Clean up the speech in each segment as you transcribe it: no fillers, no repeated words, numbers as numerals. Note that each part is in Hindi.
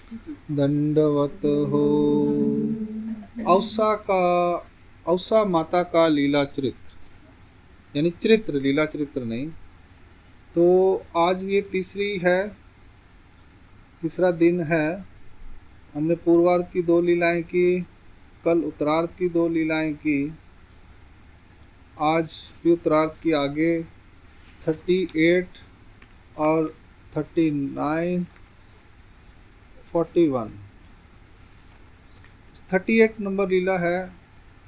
दंडवत हो। औसा माता का लीला चरित्र, यानी चरित्र, लीला चरित्र नहीं। तो आज ये तीसरा दिन है। हमने पूर्वार्ध की 2 लीलाएं की, कल उत्तरार्ध की 2 लीलाएं की, आज भी उत्तरार्ध की आगे 38 और 39 41। 38 नंबर लीला है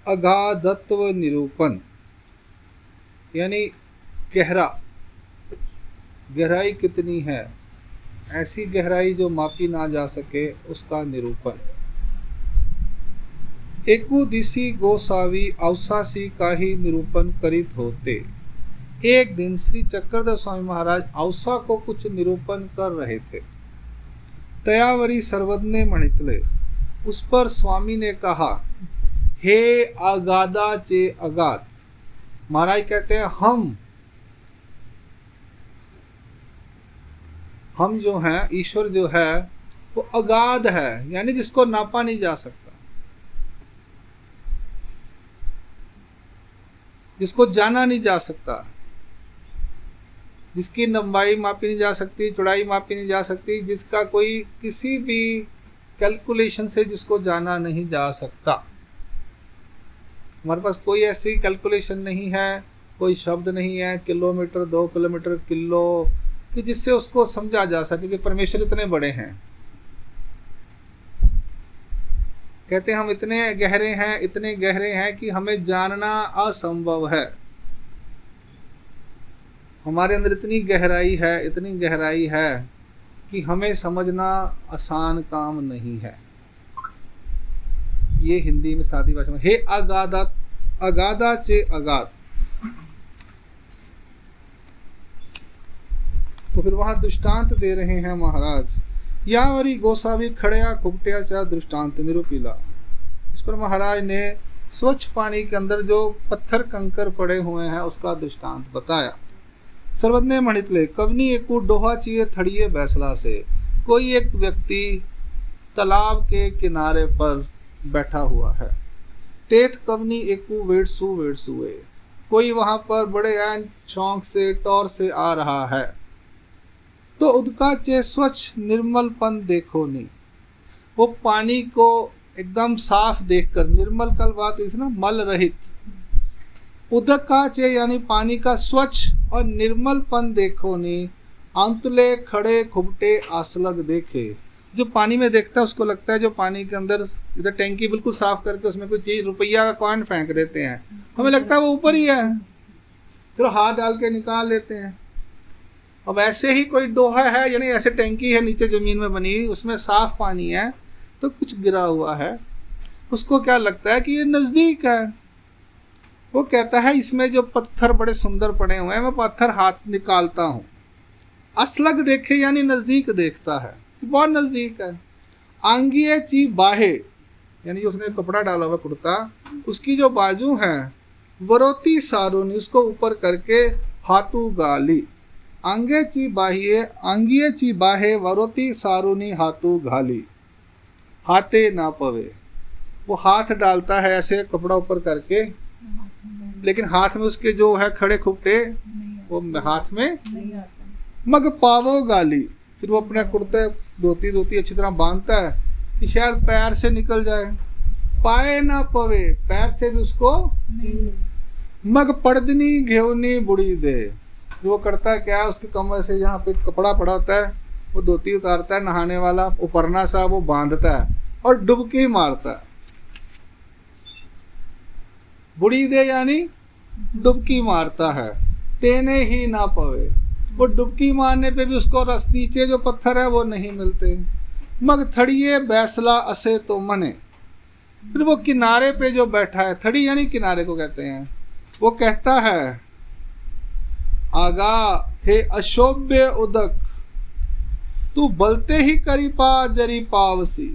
अगाधत्व निरूपण, यानी गहराई कितनी है, ऐसी गहराई जो मापी ना जा सके, उसका निरूपण। एकु दिसी गोसावी अवसासी का ही निरूपण करित होते। एक दिन श्री चक्रधर स्वामी महाराज औसा को कुछ निरूपण कर रहे थे। तयावरी सर्वज्ञ मणितले, उस पर स्वामी ने कहा, हे अगाधा चे अगाध। महाराज कहते हैं हम जो हैं, ईश्वर जो है वो अगाध है, यानी जिसको नापा नहीं जा सकता, जिसको जाना नहीं जा सकता, जिसकी लंबाई मापी नहीं जा सकती, चौड़ाई मापी नहीं जा सकती, जिसका कोई किसी भी कैलकुलेशन से जिसको जाना नहीं जा सकता। हमारे पास कोई ऐसी कैलकुलेशन नहीं है, कोई शब्द नहीं है, किलोमीटर, 2 किलोमीटर, किलो, कि जिससे उसको समझा जा सके कि परमेश्वर इतने बड़े हैं। कहते हैं हम इतने गहरे हैं कि हमें जानना असंभव है। हमारे अंदर इतनी गहराई है कि हमें समझना आसान काम नहीं है। ये हिंदी में सादी भाषा में, हे अगाधा चे अगाध। तो फिर वहां दृष्टांत दे रहे हैं महाराज, यावरी गोसावी खड़या खुबटिया चा दृष्टांत निरूपिला। इस पर महाराज ने स्वच्छ पानी के अंदर जो पत्थर कंकर पड़े हुए हैं उसका दृष्टांत बताया। सर्वज्ञ मणितले, कवनी एकू डोहा चिए थड़िए बैसला से। कोई एक व्यक्ति तालाब के किनारे पर बैठा हुआ है। तेथ कवनी एकू वेड़सुए, कोई वहां पर बड़े ऐन शौक से टौर से आ रहा है। तो उदका चे स्वच्छ निर्मलपन देखो नी, वो पानी को एकदम साफ देखकर, निर्मल कल बात हुई थी ना, मल रहित। उदक का चे यानी पानी का स्वच्छ और निर्मलपन देखो नी, अंतुले खड़े खुबटे आसलग देखे। जो पानी में देखता है उसको लगता है जो पानी के अंदर, इधर टैंकी बिल्कुल साफ करके उसमें कोई चीज, रुपया का कॉइन फेंक देते हैं, हमें लगता है वो ऊपर ही है, फिर हाथ डाल के निकाल लेते हैं। अब ऐसे ही कोई डोहा है, यानी ऐसे टैंकी है नीचे जमीन में बनी, उसमें साफ पानी है, तो कुछ गिरा हुआ है, उसको क्या लगता है कि ये नजदीक है। वो कहता है इसमें जो पत्थर बड़े सुंदर पड़े हुए हैं, मैं पत्थर हाथ निकालता हूँ। असलग देखे यानी नजदीक देखता है, बहुत नजदीक है। आंगिये ची बाहे, यानी उसने कपड़ा डाला हुआ कुर्ता, उसकी जो बाजू है, वरोती सारूनी, उसको ऊपर करके हाथू गाली। आंगिये ची बाहे वरोती सारूनी हाथू घाली। हाथे ना पवे, वो हाथ डालता है ऐसे कपड़ा ऊपर करके, लेकिन हाथ में उसके जो है खड़े खुपटे वो हाथ में मग पावो गाली। फिर वो अपने कुर्ते धोती अच्छी तरह बांधता है कि शायद पैर से निकल जाए, पाए ना पवे, पैर से भी उसको मग पड़दनी घेवनी बुड़ी दे। वो करता है क्या, उसके कमर से जहाँ पे कपड़ा पड़ा होता है वो धोती उतारता है, नहाने वाला उपरना सा वो बांधता है और डुबकी मारता है। बुड़ी दे यानी डुबकी मारता है। तेने ही ना पवे, वो डुबकी मारने पे भी उसको रस, नीचे जो पत्थर है वो नहीं मिलते। मग थड़िए बैसला असे तो मने, फिर वो किनारे पे जो बैठा है, थड़ी यानी किनारे को कहते हैं, वो कहता है आगा हे अशोभ्य उदक, तू बलते ही करी पा जरी पावसी।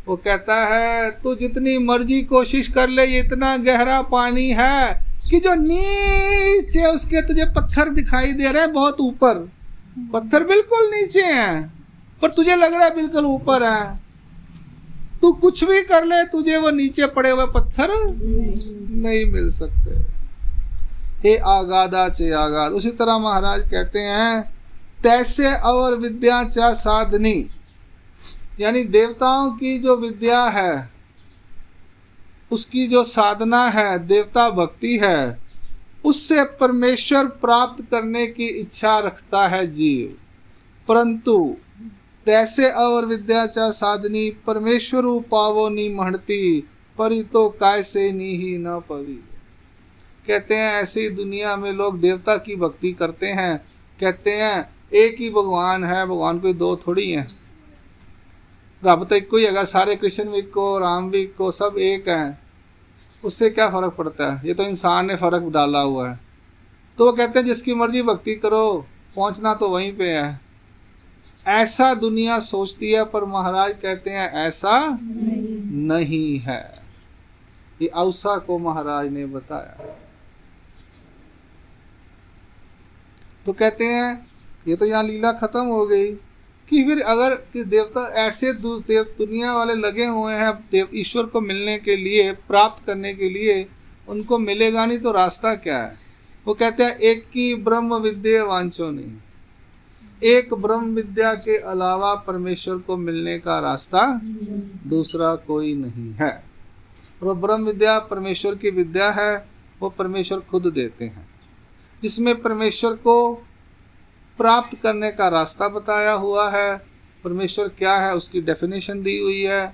वो कहता है तू जितनी मर्जी कोशिश कर ले, ये इतना गहरा पानी है कि जो नीचे उसके तुझे पत्थर दिखाई दे रहे हैं, बहुत ऊपर पत्थर बिल्कुल नीचे हैं, पर तुझे लग रहा है बिल्कुल ऊपर है, तू कुछ भी कर ले तुझे वो नीचे पड़े हुए पत्थर नहीं मिल सकते। हे आगादा चे आगाद। उसी तरह महाराज कहते हैं तैसे और विद्या चा साधनी, यानी देवताओं की जो विद्या है, उसकी जो साधना है, देवता भक्ति है, उससे परमेश्वर प्राप्त करने की इच्छा रखता है जीव। परंतु तैसे और विद्या चा साधनी परमेश्वर पावो नी महती, परि तो कैसे नी ही न पवी। कहते हैं ऐसी दुनिया में लोग देवता की भक्ति करते हैं, कहते हैं एक ही भगवान है, भगवान कोई दो थोड़ी हैं, रब तो एक ही है, सारे कृष्ण भी को राम भी को सब एक हैं, उससे क्या फ़र्क पड़ता है, ये तो इंसान ने फ़र्क डाला हुआ है। तो वो कहते हैं जिसकी मर्जी भक्ति करो, पहुंचना तो वहीं पे है। ऐसा दुनिया सोचती है, पर महाराज कहते हैं ऐसा नहीं है। ये औसा को महाराज ने बताया। तो कहते हैं ये तो यहाँ लीला खत्म हो गई कि फिर अगर कि देवता ऐसे दुनिया वाले लगे हुए हैं ईश्वर को मिलने के लिए, प्राप्त करने के लिए, उनको मिलेगा नहीं तो रास्ता क्या है? वो कहते हैं एक की ब्रह्म विद्या वांछो नहीं, एक ब्रह्म विद्या के अलावा परमेश्वर को मिलने का रास्ता दूसरा कोई नहीं है। वो ब्रह्म विद्या परमेश्वर की विद्या है, वो परमेश्वर खुद देते हैं, जिसमें परमेश्वर को प्राप्त करने का रास्ता बताया हुआ है। परमेश्वर क्या है उसकी डेफिनेशन दी हुई है,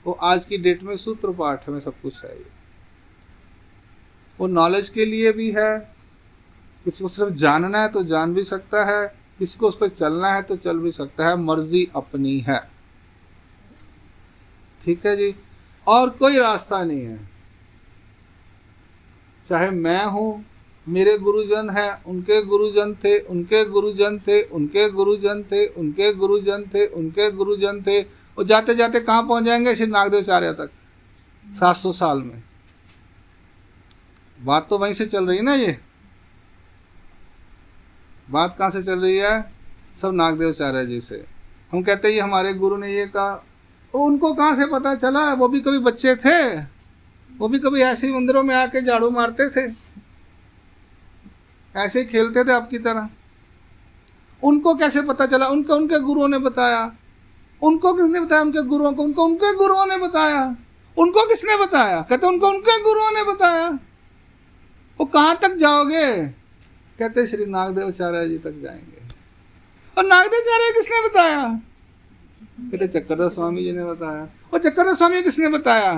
वो आज की डेट में सूत्र पाठ में सब कुछ है। वो नॉलेज के लिए भी है, किसी को सिर्फ जानना है तो जान भी सकता है, किसी को उस पर चलना है तो चल भी सकता है, मर्जी अपनी है। ठीक है जी, और कोई रास्ता नहीं है। चाहे मैं हूं, मेरे गुरुजन हैं, उनके गुरुजन थे, उनके गुरुजन थे, उनके गुरुजन थे, उनके गुरुजन थे, उनके गुरुजन थे, वो जाते जाते कहाँ पहुंच जाएंगे? श्री नागदेवाचार्य तक, 700 साल में। बात तो वहीं से चल रही है ना, ये बात कहाँ से चल रही है? सब नागदेवाचार्य जी से। हम कहते हैं ये हमारे गुरु ने ये कहा, वो उनको कहाँ से पता चला? वो भी कभी बच्चे थे, वो भी कभी ऐसे ही मंदिरों में आके झाड़ू मारते थे, ऐसे ही खेलते थे आपकी तरह। उनको कैसे पता चला? उनको उनके गुरुओं ने बताया। उनको किसने बताया? उनके गुरुओं को। उनको उनके गुरुओं ने बताया। उनको किसने बताया? कहते उनको उनके गुरुओं ने बताया। वो कहाँ तक जाओगे? कहते श्री नागदेवाचार्य जी तक जाएंगे। और नागदेवाचार्य किसने बताया? कहते चक्रधर स्वामी जी ने बताया। और चक्रधर स्वामी किसने बताया?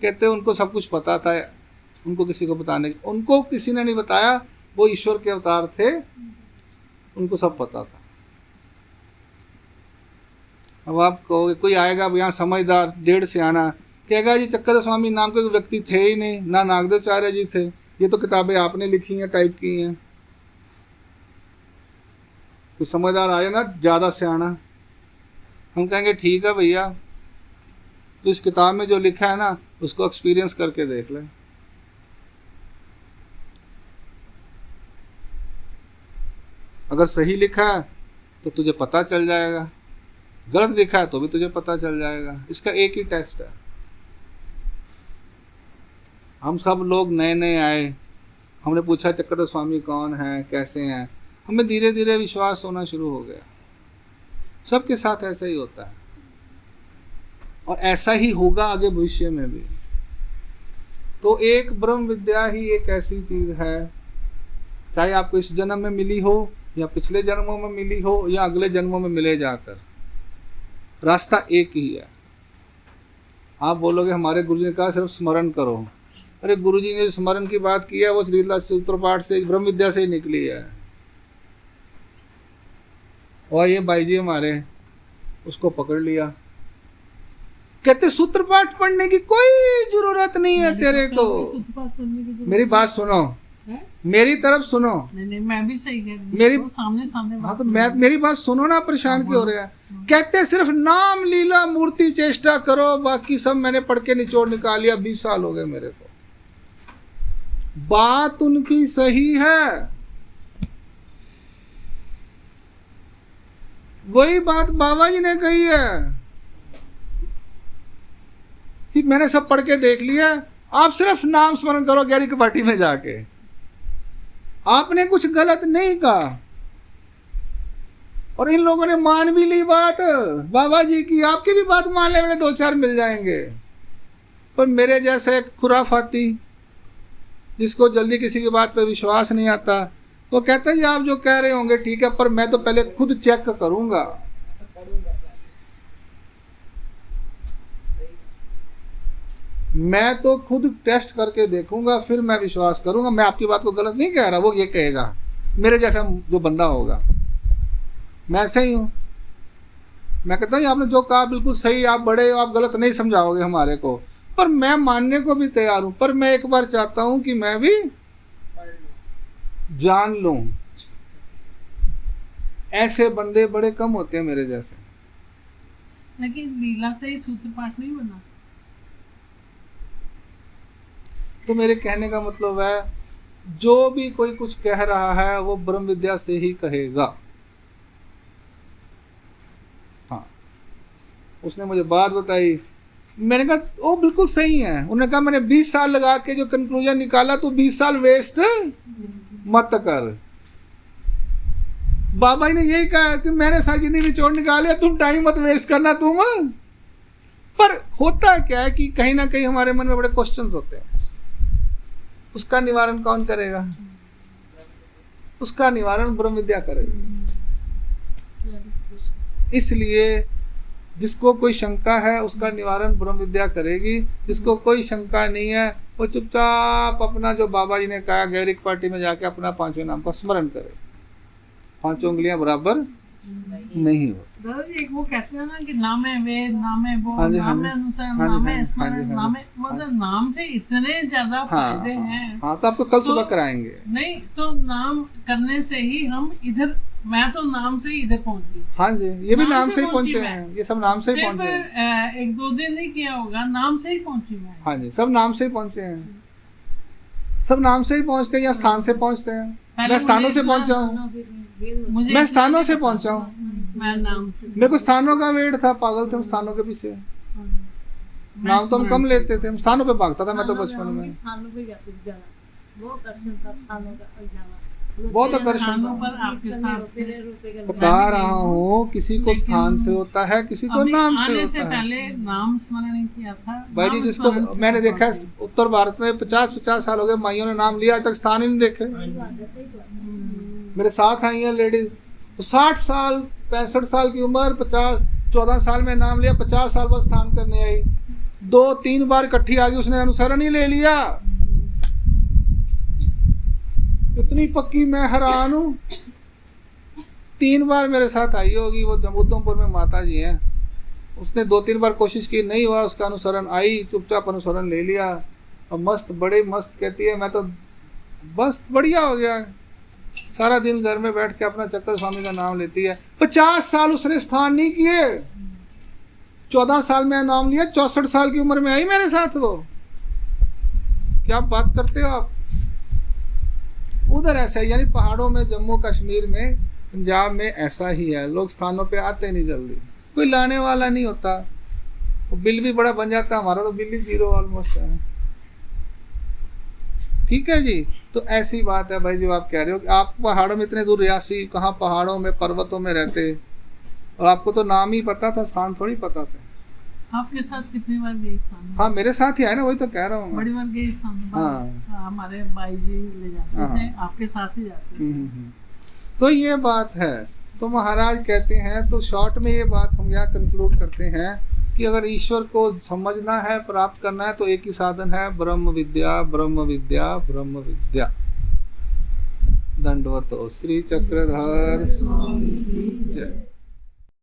कहते उनको सब कुछ पता था, उनको किसी को बताने, उनको किसी ने नहीं बताया, वो ईश्वर के अवतार थे, उनको सब पता था। अब आप कहोगे कोई आएगा यहाँ समझदार, डेढ़ से आना, कहेगा जी चक्रधर स्वामी नाम के व्यक्ति थे ही नहीं, ना नागदेवाचार्य जी थे, ये तो किताबें आपने लिखी हैं, टाइप की हैं। कोई समझदार आए ना, ज़्यादा से आना, हम कहेंगे ठीक है भैया, तो इस किताब में जो लिखा है ना उसको एक्सपीरियंस करके देख ले। अगर सही लिखा है तो तुझे पता चल जाएगा, गलत लिखा है तो भी तुझे पता चल जाएगा। इसका एक ही टेस्ट है। हम सब लोग नए नए आए, हमने पूछा चक्रधर स्वामी कौन है, कैसे हैं, हमें धीरे धीरे विश्वास होना शुरू हो गया। सबके साथ ऐसा ही होता है और ऐसा ही होगा आगे भविष्य में भी। तो एक ब्रह्म विद्या ही एक ऐसी चीज है, चाहे आपको इस जन्म में मिली हो या पिछले जन्मों में मिली हो या अगले जन्मों में मिले जाकर, रास्ता एक ही है। आप बोलोगे हमारे गुरुजी ने कहा सिर्फ स्मरण करो। अरे गुरुजी ने स्मरण की बात की है वो लीला सूत्र पाठ से, ब्रह्म विद्या से ही निकली है। और ये भाई जी हमारे उसको पकड़ लिया, कहते सूत्र पाठ पढ़ने की कोई जरूरत नहीं है तेरे को। मेरी बात सुनो, मेरी तरफ सुनो। नहीं, मैं भी सही कह रही हूँ, मेरी सामने हाँ तो मेरी बात सुनो ना, परेशान क्यों हो रहे हैं? कहते सिर्फ नाम लीला मूर्ति चेष्टा करो, बाकी सब मैंने पढ़ के निचोड़ निकाल लिया, 20 साल हो गए मेरे को। बात उनकी सही है, वही बात बाबा जी ने कही है कि मैंने सब पढ़ के देख लिया, आप सिर्फ नाम स्मरण करो गहरी कपाटी में जाके, आपने कुछ गलत नहीं कहा। और इन लोगों ने मान भी ली बात बाबा जी की, आपकी भी बात मानने वाले 2-4 मिल जाएंगे। पर मेरे जैसे एक खुराफाती जिसको जल्दी किसी की बात पे विश्वास नहीं आता, वो कहता है जी आप जो कह रहे होंगे ठीक है, पर मैं तो पहले खुद चेक करूंगा। मैं तो खुद टेस्ट करके देखूंगा, फिर मैं विश्वास करूंगा। मैं आपकी बात को गलत नहीं कह रहा, वो ये कहेगा मेरे जैसा जो बंदा होगा। मैं ऐसा ही हूं, मैं कहता हूँ आपने जो कहा बिल्कुल सही, आप बड़े हो, आप गलत नहीं समझाओगे हमारे को, पर मैं मानने को भी तैयार हूं। पर मैं एक बार चाहता हूं कि मैं भी जान लूं। ऐसे बंदे बड़े कम होते हैं मेरे जैसे। लेकिन लीला से ही सूत्र पाठ नहीं बना। तो मेरे कहने का मतलब है, जो भी कोई कुछ कह रहा है वो ब्रह्म विद्या से ही कहेगा। हाँ, उसने मुझे बात बताई, मैंने कहा वो बिल्कुल सही है। उन्होंने कहा मैंने 20 साल लगा के जो कंक्लूजन निकाला, तो 20 साल वेस्ट मत कर। बाबा जी ने यही कहा कि मैंने सारी जिंदगी निचोड़ निकाले, तुम टाइम मत वेस्ट करना तुम। पर होता क्या है कि कहीं ना कहीं हमारे मन में बड़े क्वेश्चंस होते हैं, उसका निवारण कौन करेगा? उसका निवारण ब्रह्म विद्या करेगा। इसलिए जिसको कोई शंका है उसका निवारण ब्रह्म विद्या करेगी। जिसको कोई शंका नहीं है वो चुपचाप अपना जो बाबा जी ने कहा गहरी कपाटी में जाके अपना 5वें नाम का स्मरण करे। 5 उंगलियां बराबर नहीं हो। दादाजी एक वो कहते हैं ना कि नाम है वेद, नाम है वो, हाँ जी, नाम है अनुसार, नाम है स्मरण, हाँ जी, नाम है, मतलब नाम से इतने ज्यादा फायदे हैं। हाँ, तो आपको कल सुबह कराएंगे। नहीं तो नाम करने से ही हम इधर, मैं तो नाम से ही इधर पहुंच गई। हाँ जी, ये भी नाम से ही पहुंचे हैं, ये सब नाम से ही पहुंचे हैं। 1-2 दिन नहीं किया होगा, नाम से ही पहुंची मैं। हाँ जी, सब नाम से ही पहुंचे हैं, सब नाम से ही पहुंचते हैं या स्थान से पहुंचते हैं। मैं स्थानों से पहुंचा हूँ, मैं स्थानों से पहुंचा हूँ। मेरे को स्थानों का वेट था, पागल थे हम स्थानों के पीछे। नाम तो हम कम लेते थे, हम स्थानों पे भागता था मैं तो बचपन में। बहुत आकर्षण बता रहा हूँ, किसी को स्थान से होता है, किसी को नाम से होता है। पहले नाम स्मरण नहीं किया था भाई जी। जिसको मैंने देखा है उत्तर भारत में 50-50 साल हो गए, माइयों ने नाम लिया, आज तक स्थान ही नहीं देखे। मेरे साथ आई है लेडीज, 60 साल 65 साल की उम्र, 14 साल में नाम लिया, 50 साल बाद स्थान करने आई। 2-3 बार इकट्ठी आ गई, उसने अनुसरण ही ले लिया। इतनी पक्की, मैं हैरान हूँ। 3 बार मेरे साथ आई होगी, वो उधमपुर में माता जी हैं। उसने 2-3 बार कोशिश की, नहीं हुआ उसका अनुसरण, आई चुपचाप अनुसरण ले लिया और मस्त, बड़े मस्त कहती है मैं तो बस बढ़िया हो गया। सारा दिन घर में बैठ के अपना चक्कर स्वामी का नाम लेती है। 50 साल उसने स्थान नहीं किए, 14 साल में नाम लिया, 64 साल की उम्र में आई मेरे साथ वो। क्या बात करते हो आप? उधर ऐसा है, यानी पहाड़ों में, जम्मू कश्मीर में, पंजाब में ऐसा ही है। लोग स्थानों पे आते नहीं जल्दी, कोई लाने वाला नहीं होता। वो बिल भी बड़ा बन जाता है, हमारा तो बिल ही 0 ऑलमोस्ट है। ठीक है जी, तो ऐसी बात है भाई जो आप कह रहे हो कि आप पहाड़ों में इतने दूर, रियासी कहाँ पहाड़ों में पर्वतों में रहते, और आपको तो नाम ही पता था, स्थान थोड़ी पता था। आपके साथ कितनी बार गई स्थान? हाँ, मेरे साथ ही आए ना, वही तो कह रहा हूँ। बड़ी बार गई स्थान। हाँ, हमारे भाई जी ले जाते थे, आपके साथ ही जाते थे। तो ये बात है। तो महाराज कहते हैं, तो शॉर्ट में ये बात हम यहाँ कंक्लूड करते हैं कि अगर ईश्वर को समझना है, प्राप्त करना है, तो एक ही साधन है, ब्रह्म विद्या, ब्रह्म विद्या, ब्रह्म विद्या। दंडवतो श्री चक्रधर।